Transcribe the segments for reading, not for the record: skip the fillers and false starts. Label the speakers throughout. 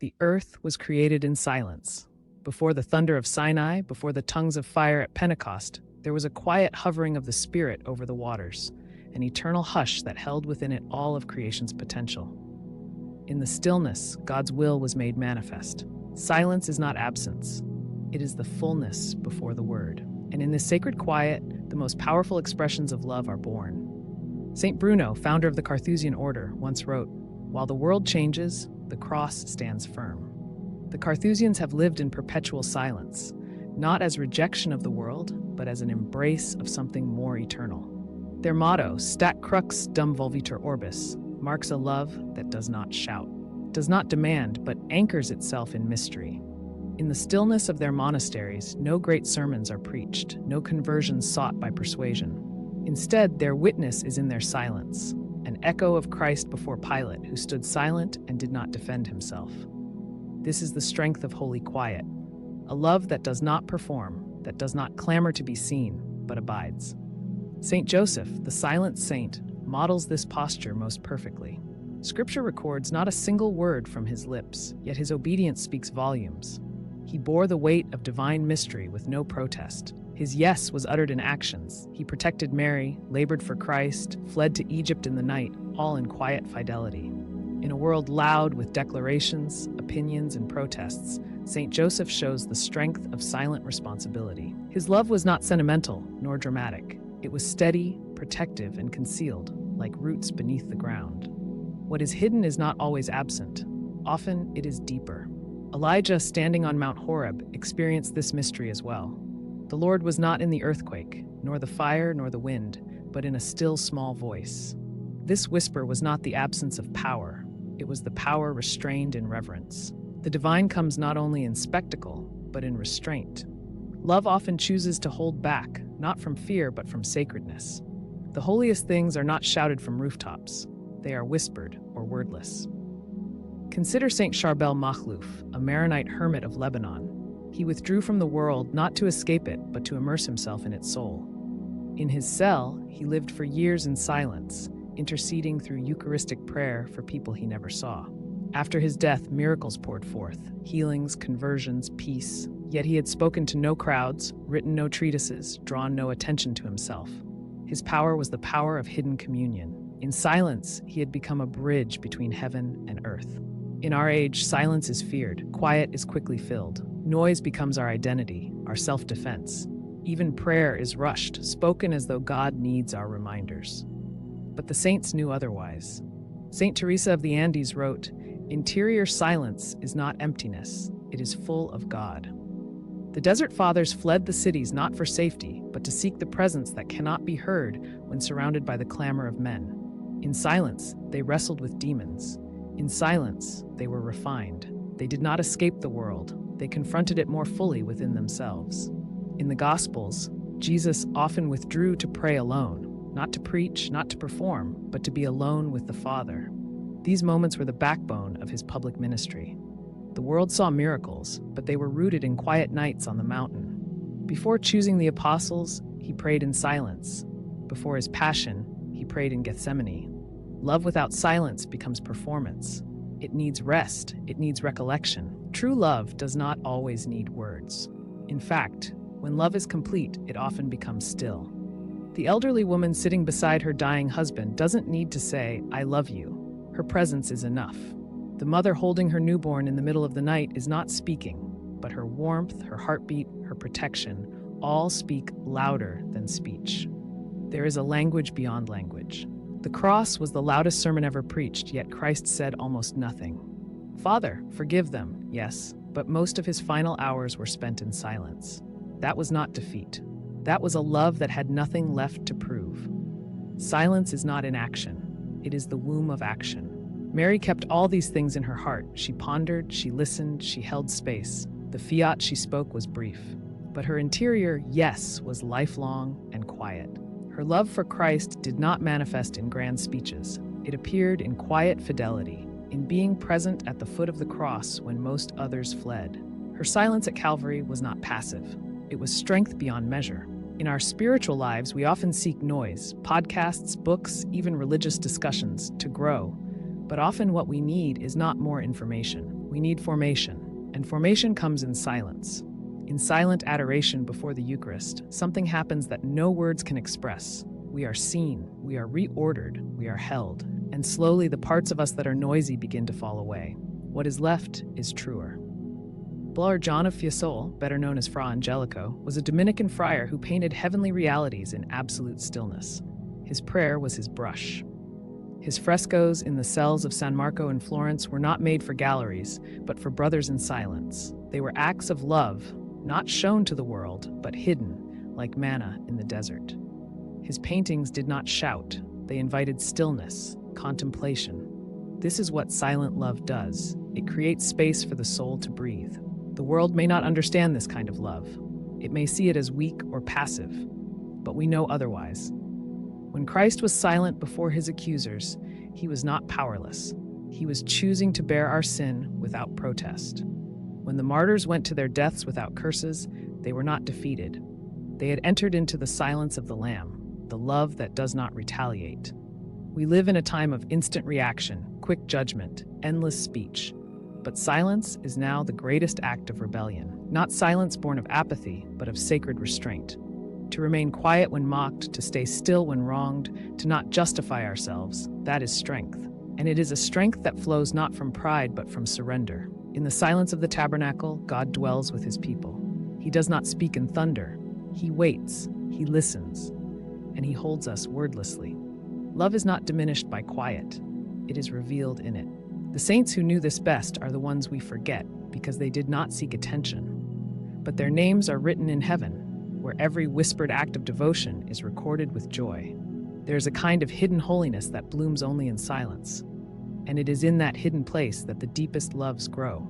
Speaker 1: The earth was created in silence. Before the thunder of Sinai, before the tongues of fire at Pentecost, there was a quiet hovering of the Spirit over the waters, an eternal hush that held within it all of creation's potential. In the stillness, God's will was made manifest. Silence is not absence. It is the fullness before the word. And in this sacred quiet, the most powerful expressions of love are born. Saint Bruno, founder of the Carthusian order, once wrote, "While the world changes, the cross stands firm." The Carthusians have lived in perpetual silence, not as rejection of the world, but as an embrace of something more eternal. Their motto, Stat crux dum volvitur orbis, marks a love that does not shout, does not demand, but anchors itself in mystery. In the stillness of their monasteries, no great sermons are preached, no conversions sought by persuasion. Instead, their witness is in their silence, an echo of Christ before Pilate, who stood silent and did not defend himself. This is the strength of holy quiet, a love that does not perform, that does not clamor to be seen, but abides. Saint Joseph, the silent saint, models this posture most perfectly. Scripture records not a single word from his lips, yet his obedience speaks volumes. He bore the weight of divine mystery with no protest. His yes was uttered in actions. He protected Mary, labored for Christ, fled to Egypt in the night, all in quiet fidelity. In a world loud with declarations, opinions, and protests, Saint Joseph shows the strength of silent responsibility. His love was not sentimental nor dramatic. It was steady, protective, and concealed, like roots beneath the ground. What is hidden is not always absent. Often it is deeper. Elijah, standing on Mount Horeb, experienced this mystery as well. The Lord was not in the earthquake, nor the fire, nor the wind, but in a still small voice. This whisper was not the absence of power. It was the power restrained in reverence. The divine comes not only in spectacle, but in restraint. Love often chooses to hold back, not from fear, but from sacredness. The holiest things are not shouted from rooftops. They are whispered or wordless. Consider Saint Charbel Makhlouf, a Maronite hermit of Lebanon. He withdrew from the world not to escape it, but to immerse himself in its soul. In his cell, he lived for years in silence, interceding through Eucharistic prayer for people he never saw. After his death, miracles poured forth, healings, conversions, peace. Yet he had spoken to no crowds, written no treatises, drawn no attention to himself. His power was the power of hidden communion. In silence, he had become a bridge between heaven and earth. In our age, silence is feared, quiet is quickly filled. Noise becomes our identity, our self-defense. Even prayer is rushed, spoken as though God needs our reminders. But the saints knew otherwise. Saint Teresa of the Andes wrote, "Interior silence is not emptiness, it is full of God." The Desert Fathers fled the cities not for safety, but to seek the presence that cannot be heard when surrounded by the clamor of men. In silence, they wrestled with demons. In silence, they were refined. They did not escape the world. They confronted it more fully within themselves. In the Gospels, Jesus often withdrew to pray alone, not to preach, not to perform, but to be alone with the Father. These moments were the backbone of his public ministry. The world saw miracles, but they were rooted in quiet nights on the mountain. Before choosing the apostles, he prayed in silence. Before his passion, he prayed in Gethsemane. Love without silence becomes performance. It needs rest, it needs recollection. True love does not always need words. In fact, when love is complete, it often becomes still. The elderly woman sitting beside her dying husband doesn't need to say, "I love you." Her presence is enough. The mother holding her newborn in the middle of the night is not speaking, but her warmth, her heartbeat, her protection, all speak louder than speech. There is a language beyond language. The cross was the loudest sermon ever preached, yet Christ said almost nothing. "Father, forgive them," yes, but most of his final hours were spent in silence. That was not defeat. That was a love that had nothing left to prove. Silence is not inaction. It is the womb of action. Mary kept all these things in her heart. She pondered, she listened, she held space. The fiat she spoke was brief. But her interior yes was lifelong and quiet. Her love for Christ did not manifest in grand speeches. It appeared in quiet fidelity, in being present at the foot of the cross when most others fled. Her silence at Calvary was not passive. It was strength beyond measure. In our spiritual lives, we often seek noise, podcasts, books, even religious discussions, to grow. But often what we need is not more information. We need formation, and formation comes in silence. In silent adoration before the Eucharist, something happens that no words can express. We are seen, we are reordered, we are held, and slowly the parts of us that are noisy begin to fall away. What is left is truer. Blr. John of Fiesole, better known as Fra Angelico, was a Dominican friar who painted heavenly realities in absolute stillness. His prayer was his brush. His frescoes in the cells of San Marco in Florence were not made for galleries, but for brothers in silence. They were acts of love, not shown to the world, but hidden, like manna in the desert. His paintings did not shout. They invited stillness, contemplation. This is what silent love does. It creates space for the soul to breathe. The world may not understand this kind of love. It may see it as weak or passive, but we know otherwise. When Christ was silent before his accusers, he was not powerless. He was choosing to bear our sin without protest. When the martyrs went to their deaths without curses, they were not defeated. They had entered into the silence of the Lamb, the love that does not retaliate. We live in a time of instant reaction, quick judgment, endless speech. But silence is now the greatest act of rebellion. Not silence born of apathy, but of sacred restraint. To remain quiet when mocked, to stay still when wronged, to not justify ourselves, that is strength. And it is a strength that flows not from pride, but from surrender. In the silence of the tabernacle, God dwells with his people. He does not speak in thunder. He waits, he listens, and he holds us wordlessly. Love is not diminished by quiet. It is revealed in it. The saints who knew this best are the ones we forget because they did not seek attention. But their names are written in heaven, where every whispered act of devotion is recorded with joy. There is a kind of hidden holiness that blooms only in silence, and it is in that hidden place that the deepest loves grow.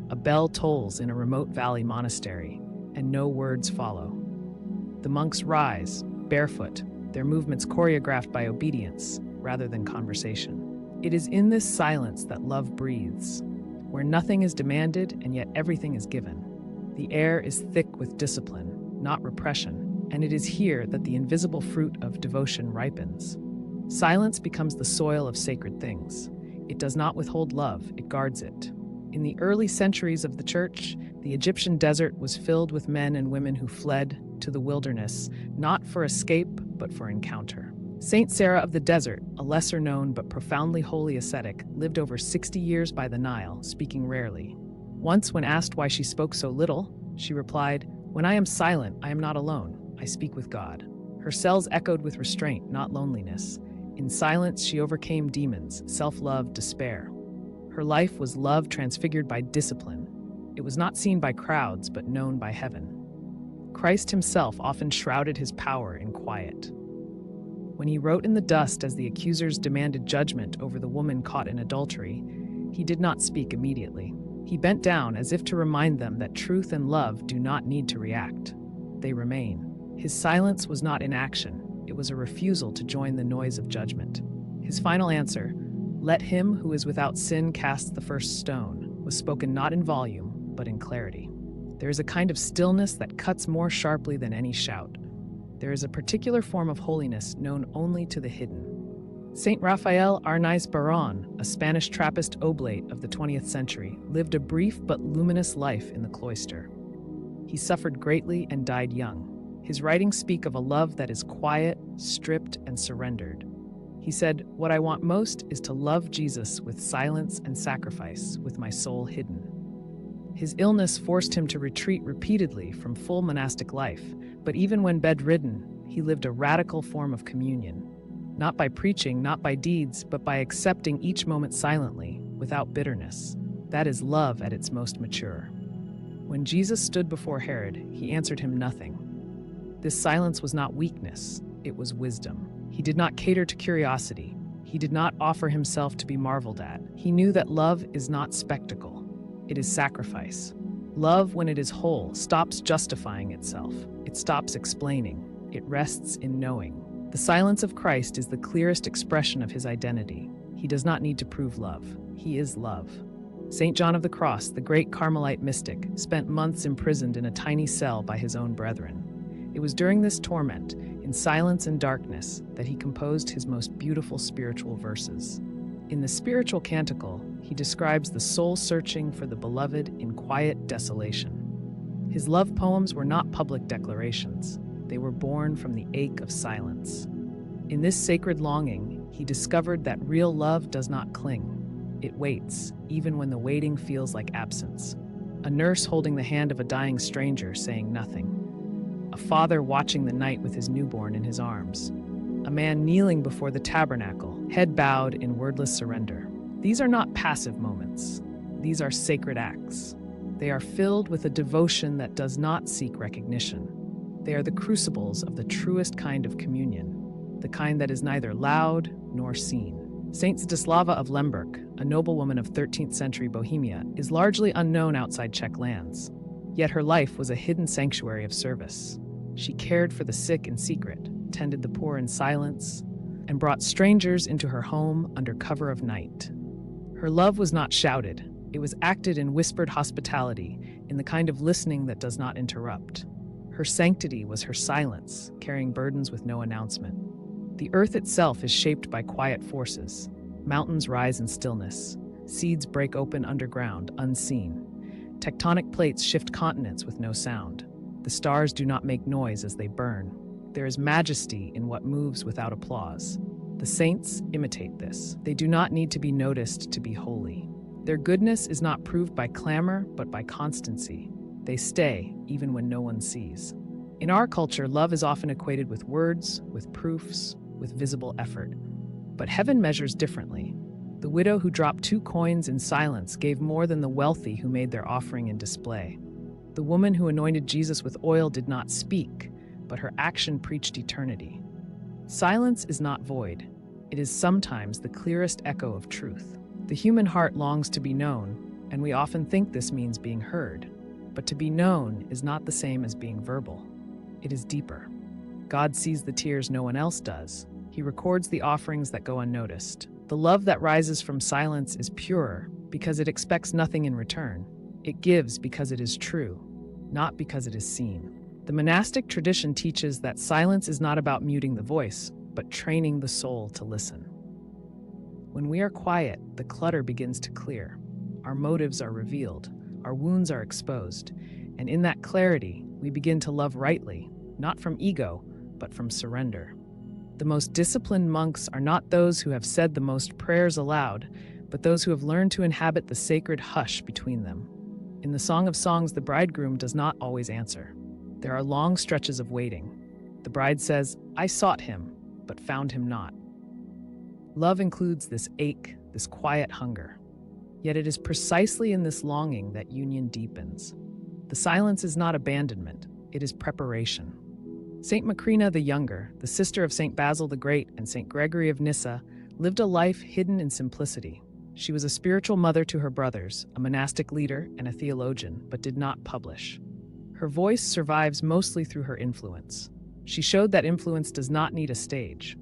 Speaker 1: A bell tolls in a remote valley monastery, and no words follow. The monks rise, barefoot, their movements choreographed by obedience rather than conversation. It is in this silence that love breathes, where nothing is demanded and yet everything is given. The air is thick with discipline, not repression, and it is here that the invisible fruit of devotion ripens. Silence becomes the soil of sacred things. It does not withhold love, it guards it. In the early centuries of the Church, the Egyptian desert was filled with men and women who fled to the wilderness, not for escape, but for encounter. Saint Sarah of the Desert, a lesser-known but profoundly holy ascetic, lived over 60 years by the Nile, speaking rarely. Once, when asked why she spoke so little, she replied, "When I am silent, I am not alone. I speak with God." Her cells echoed with restraint, not loneliness. In silence, she overcame demons, self-love, despair. Her life was love transfigured by discipline. It was not seen by crowds, but known by heaven. Christ himself often shrouded his power in quiet. When he wrote in the dust as the accusers demanded judgment over the woman caught in adultery, he did not speak immediately. He bent down as if to remind them that truth and love do not need to react. They remain. His silence was not inaction. It was a refusal to join the noise of judgment. His final answer, "Let him who is without sin cast the first stone," was spoken not in volume, but in clarity. There is a kind of stillness that cuts more sharply than any shout. There is a particular form of holiness known only to the hidden. Saint Rafael Arnaiz Barón, a Spanish Trappist oblate of the 20th century, lived a brief but luminous life in the cloister. He suffered greatly and died young. His writings speak of a love that is quiet, stripped, and surrendered. He said, "What I want most is to love Jesus with silence and sacrifice, with my soul hidden." His illness forced him to retreat repeatedly from full monastic life, but even when bedridden, he lived a radical form of communion. Not by preaching, not by deeds, but by accepting each moment silently, without bitterness. That is love at its most mature. When Jesus stood before Herod, he answered him nothing. This silence was not weakness, it was wisdom. He did not cater to curiosity. He did not offer himself to be marveled at. He knew that love is not spectacle. It is sacrifice. Love, when it is whole, stops justifying itself. It stops explaining. It rests in knowing. The silence of Christ is the clearest expression of his identity. He does not need to prove love. He is love. St. John of the Cross, the great Carmelite mystic, spent months imprisoned in a tiny cell by his own brethren. It was during this torment, in silence and darkness, that he composed his most beautiful spiritual verses. In the spiritual canticle, he describes the soul searching for the beloved in quiet desolation. His love poems were not public declarations. They were born from the ache of silence. In this sacred longing, he discovered that real love does not cling. It waits, even when the waiting feels like absence. A nurse holding the hand of a dying stranger, saying nothing. A father watching the night with his newborn in his arms. A man kneeling before the tabernacle, head bowed in wordless surrender. These are not passive moments. These are sacred acts. They are filled with a devotion that does not seek recognition. They are the crucibles of the truest kind of communion, the kind that is neither loud nor seen. Saint Zdislava of Lemberg, a noblewoman of 13th century Bohemia, is largely unknown outside Czech lands. Yet her life was a hidden sanctuary of service. She cared for the sick in secret, tended the poor in silence, and brought strangers into her home under cover of night. Her love was not shouted. It was acted in whispered hospitality, in the kind of listening that does not interrupt. Her sanctity was her silence, carrying burdens with no announcement. The earth itself is shaped by quiet forces. Mountains rise in stillness. Seeds break open underground, unseen. Tectonic plates shift continents with no sound. The stars do not make noise as they burn. There is majesty in what moves without applause. The saints imitate this. They do not need to be noticed to be holy. Their goodness is not proved by clamor, but by constancy. They stay, even when no one sees. In our culture, love is often equated with words, with proofs, with visible effort. But heaven measures differently. The widow who dropped 2 coins in silence gave more than the wealthy who made their offering in display. The woman who anointed Jesus with oil did not speak, but her action preached eternity. Silence is not void. It is sometimes the clearest echo of truth. The human heart longs to be known, and we often think this means being heard. But to be known is not the same as being verbal. It is deeper. God sees the tears no one else does. He records the offerings that go unnoticed. The love that rises from silence is purer because it expects nothing in return. It gives because it is true, not because it is seen. The monastic tradition teaches that silence is not about muting the voice, but training the soul to listen. When we are quiet, the clutter begins to clear. Our motives are revealed, our wounds are exposed, and in that clarity, we begin to love rightly, not from ego, but from surrender. The most disciplined monks are not those who have said the most prayers aloud, but those who have learned to inhabit the sacred hush between them. In the Song of Songs, the bridegroom does not always answer. There are long stretches of waiting. The bride says, "I sought him, but found him not." Love includes this ache, this quiet hunger. Yet it is precisely in this longing that union deepens. The silence is not abandonment, it is preparation. Saint Macrina the Younger, the sister of Saint Basil the Great and Saint Gregory of Nyssa, lived a life hidden in simplicity. She was a spiritual mother to her brothers, a monastic leader, and a theologian, but did not publish. Her voice survives mostly through her influence. She showed that influence does not need a stage.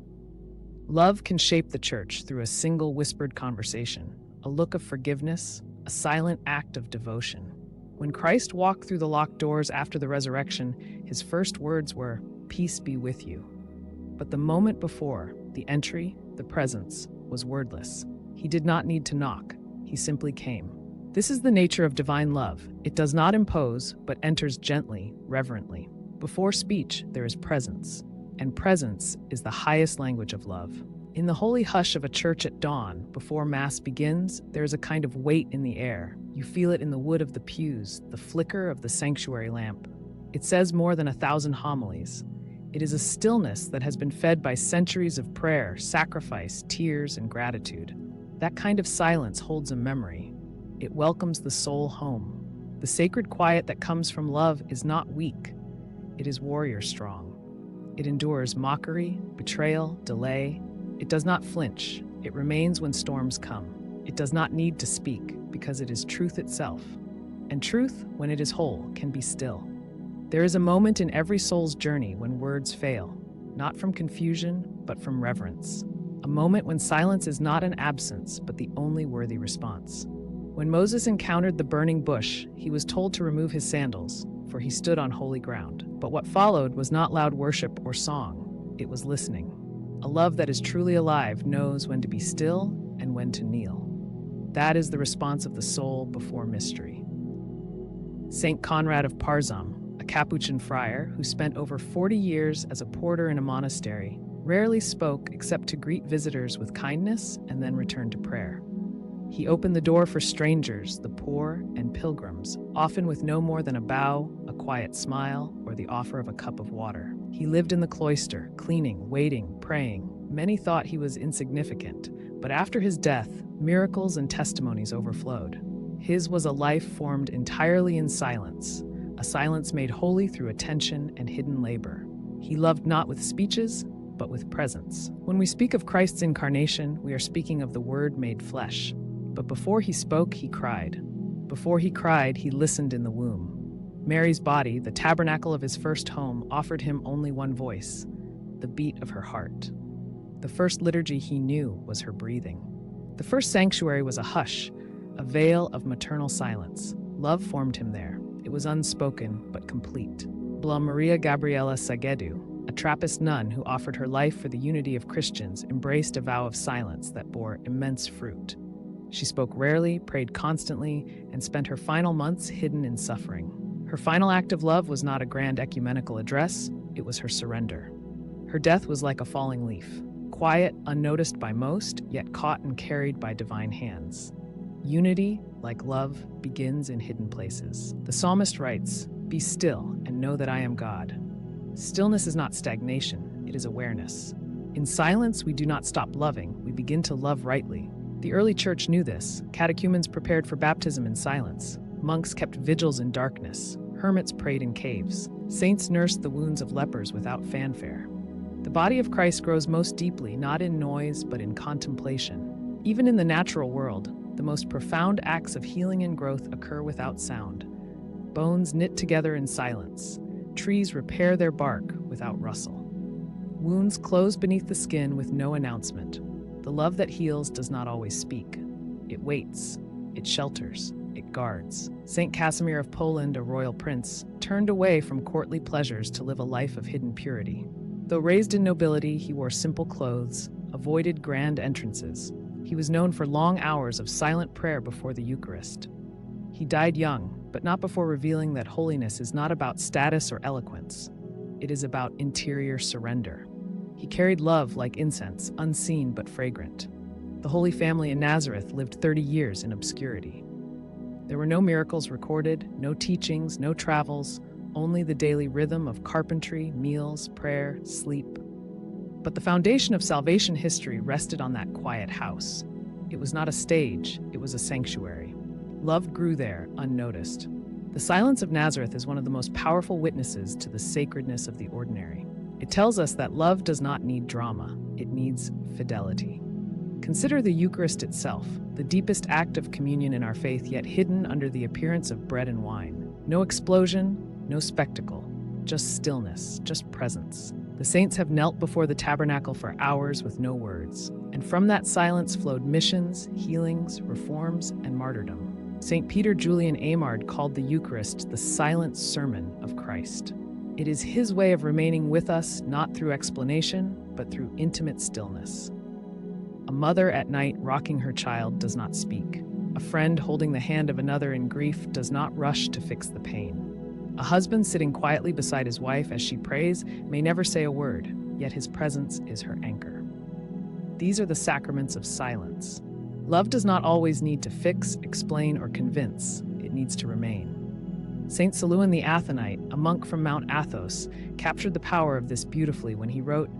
Speaker 1: Love can shape the church through a single whispered conversation, a look of forgiveness, a silent act of devotion. When Christ walked through the locked doors after the resurrection, his first words were, "Peace be with you." But the moment before, the entry, the presence, was wordless. He did not need to knock. He simply came. This is the nature of divine love. It does not impose, but enters gently, reverently. Before speech, there is presence. And presence is the highest language of love. In the holy hush of a church at dawn, before Mass begins, there is a kind of weight in the air. You feel it in the wood of the pews, the flicker of the sanctuary lamp. It says more than 1,000 homilies. It is a stillness that has been fed by centuries of prayer, sacrifice, tears, and gratitude. That kind of silence holds a memory. It welcomes the soul home. The sacred quiet that comes from love is not weak. It is warrior strong. It endures mockery, betrayal, delay. It does not flinch. It remains when storms come. It does not need to speak because it is truth itself. And truth, when it is whole, can be still. There is a moment in every soul's journey when words fail, not from confusion, but from reverence. A moment when silence is not an absence, but the only worthy response. When Moses encountered the burning bush, he was told to remove his sandals, for he stood on holy ground. But what followed was not loud worship or song. It was listening. A love that is truly alive knows when to be still and when to kneel. That is the response of the soul before mystery. Saint Conrad of Parzam, a Capuchin friar who spent over 40 years as a porter in a monastery, rarely spoke except to greet visitors with kindness and then return to prayer. He opened the door for strangers, the poor, and pilgrims, often with no more than a bow, a quiet smile, or the offer of a cup of water. He lived in the cloister, cleaning, waiting, praying. Many thought he was insignificant, but after his death, miracles and testimonies overflowed. His was a life formed entirely in silence, a silence made holy through attention and hidden labor. He loved not with speeches, but with presence. When we speak of Christ's incarnation, we are speaking of the Word made flesh. But before he spoke, he cried. Before he cried, he listened in the womb. Mary's body, the tabernacle of his first home, offered him only one voice, the beat of her heart. The first liturgy he knew was her breathing. The first sanctuary was a hush, a veil of maternal silence. Love formed him there. It was unspoken, but complete. Bla Maria Gabriela Sagedu, a Trappist nun who offered her life for the unity of Christians, embraced a vow of silence that bore immense fruit. She spoke rarely, prayed constantly, and spent her final months hidden in suffering. Her final act of love was not a grand ecumenical address, it was her surrender. Her death was like a falling leaf, quiet, unnoticed by most, yet caught and carried by divine hands. Unity, like love, begins in hidden places. The psalmist writes, "Be still and know that I am God." Stillness is not stagnation, it is awareness. In silence, we do not stop loving, we begin to love rightly. The early church knew this. Catechumens prepared for baptism in silence. Monks kept vigils in darkness. Hermits prayed in caves. Saints nursed the wounds of lepers without fanfare. The body of Christ grows most deeply, not in noise, but in contemplation. Even in the natural world, the most profound acts of healing and growth occur without sound. Bones knit together in silence. Trees repair their bark without rustle. Wounds close beneath the skin with no announcement. The love that heals does not always speak. It waits, it shelters, it guards. Saint Casimir of Poland, a royal prince, turned away from courtly pleasures to live a life of hidden purity. Though raised in nobility, he wore simple clothes, avoided grand entrances. He was known for long hours of silent prayer before the Eucharist. He died young, but not before revealing that holiness is not about status or eloquence. It is about interior surrender. He carried love like incense, unseen but fragrant. The Holy Family in Nazareth lived 30 years in obscurity. There were no miracles recorded, no teachings, no travels, only the daily rhythm of carpentry, meals, prayer, sleep. But the foundation of salvation history rested on that quiet house. It was not a stage, it was a sanctuary. Love grew there, unnoticed. The silence of Nazareth is one of the most powerful witnesses to the sacredness of the ordinary. It tells us that love does not need drama, it needs fidelity. Consider the Eucharist itself, the deepest act of communion in our faith, yet hidden under the appearance of bread and wine. No explosion, no spectacle, just stillness, just presence. The saints have knelt before the tabernacle for hours with no words, and from that silence flowed missions, healings, reforms, and martyrdom. St. Peter Julian Eymard called the Eucharist the silent sermon of Christ. It is his way of remaining with us, not through explanation, but through intimate stillness. A mother at night rocking her child does not speak. A friend holding the hand of another in grief does not rush to fix the pain. A husband sitting quietly beside his wife as she prays may never say a word, yet his presence is her anchor. These are the sacraments of silence. Love does not always need to fix, explain, or convince. It needs to remain. Saint Silouan the Athonite, a monk from Mount Athos, captured the power of this beautifully when he wrote,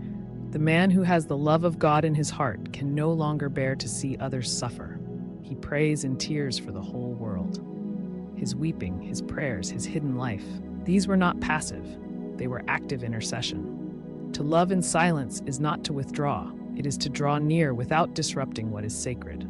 Speaker 1: "The man who has the love of God in his heart can no longer bear to see others suffer. He prays in tears for the whole world." His weeping, his prayers, his hidden life, these were not passive, they were active intercession. To love in silence is not to withdraw, it is to draw near without disrupting what is sacred.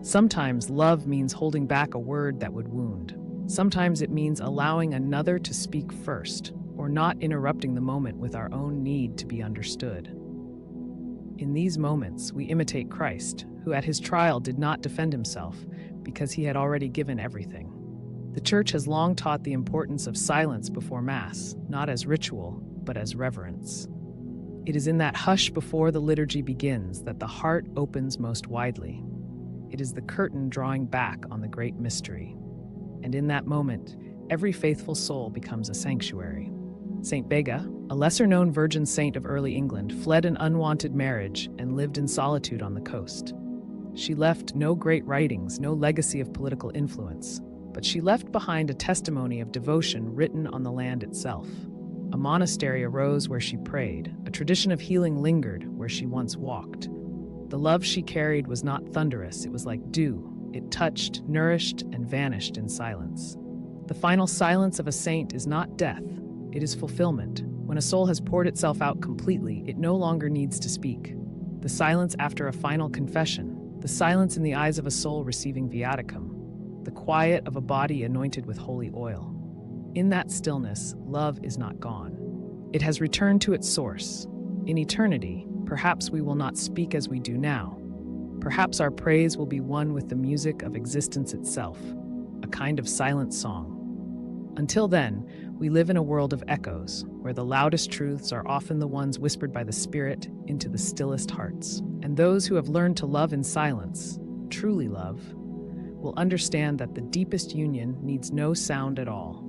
Speaker 1: Sometimes love means holding back a word that would wound. Sometimes it means allowing another to speak first, or not interrupting the moment with our own need to be understood. In these moments, we imitate Christ, who at his trial did not defend himself because he had already given everything. The Church has long taught the importance of silence before Mass, not as ritual, but as reverence. It is in that hush before the liturgy begins that the heart opens most widely. It is the curtain drawing back on the great mystery. And in that moment, every faithful soul becomes a sanctuary. Saint Bega, a lesser-known virgin saint of early England, fled an unwanted marriage and lived in solitude on the coast. She left no great writings, no legacy of political influence, but she left behind a testimony of devotion written on the land itself. A monastery arose where she prayed, a tradition of healing lingered where she once walked. The love she carried was not thunderous, it was like dew. It touched, nourished, and vanished in silence. The final silence of a saint is not death, it is fulfillment. When a soul has poured itself out completely, it no longer needs to speak. The silence after a final confession, the silence in the eyes of a soul receiving viaticum, the quiet of a body anointed with holy oil. In that stillness, love is not gone. It has returned to its source. In eternity, perhaps we will not speak as we do now. Perhaps our praise will be one with the music of existence itself, a kind of silent song. Until then, we live in a world of echoes, where the loudest truths are often the ones whispered by the Spirit into the stillest hearts. And those who have learned to love in silence, truly love, will understand that the deepest union needs no sound at all.